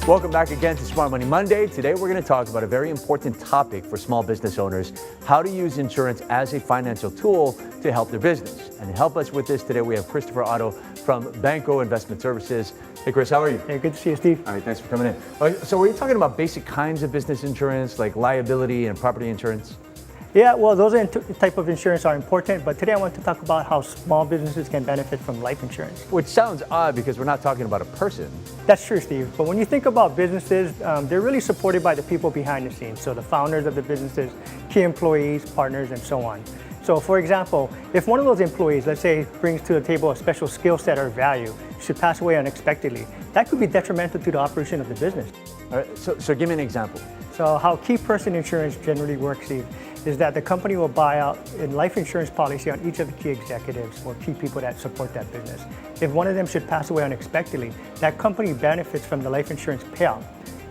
Welcome back again to Smart Money Monday. Today we're going to talk about a very important topic for small business owners, how to use insurance as a financial tool to help their business. And to help us with this today, we have Chris Otto from Bankoh Investment Services. Hey Chris, how are you? Hey, good to see you, Steve. All right, thanks for coming in. All right, so were you talking about basic kinds of business insurance like liability and property insurance? Yeah, well, those type of insurance are important, but today I want to talk about how small businesses can benefit from life insurance. Which sounds odd because we're not talking about a person. That's true, Steve. But when you think about businesses, they're really supported by the people behind the scenes. So the founders of the businesses, key employees, partners, and so on. So for example, if one of those employees, let's say, brings to the table a special skill set or value, should pass away unexpectedly, that could be detrimental to the operation of the business. All right, so give me an example. So how key person insurance generally works, Steve, is that the company will buy out a life insurance policy on each of the key executives or key people that support that business. If one of them should pass away unexpectedly, that company benefits from the life insurance payout.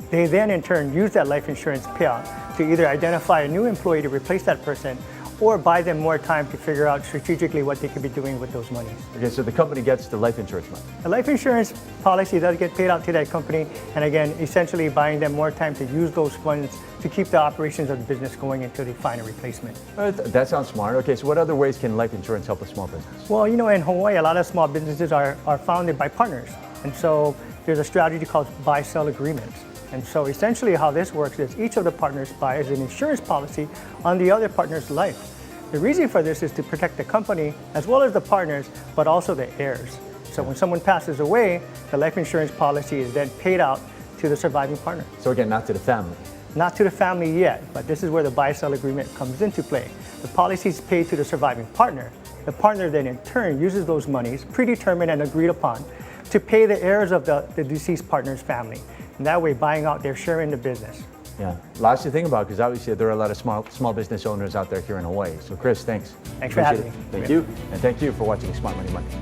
They then in turn use that life insurance payout to either identify a new employee to replace that person or buy them more time to figure out strategically what they could be doing with those monies. Okay, so the company gets the life insurance money. The life insurance policy does get paid out to that company, and again, essentially buying them more time to use those funds to keep the operations of the business going until they find a replacement. That sounds smart. Okay, so what other ways can life insurance help a small business? Well, you know, in Hawaii, a lot of small businesses are founded by partners. And so there's a strategy called buy-sell agreements. And so essentially how this works is each of the partners buys an insurance policy on the other partner's life. The reason for this is to protect the company as well as the partners, but also the heirs. So when someone passes away, the life insurance policy is then paid out to the surviving partner. So again, not to the family. Not to the family yet, but this is where the buy-sell agreement comes into play. The policy is paid to the surviving partner. The partner then in turn uses those monies, predetermined and agreed upon, to pay the heirs of the deceased partner's family. And that way buying out their share in the business. Yeah, lots to think about because obviously there are a lot of small business owners out there here in Hawaii. So Chris, thanks. Thanks for having me. Thank you. And thank you for watching Smart Money Monday.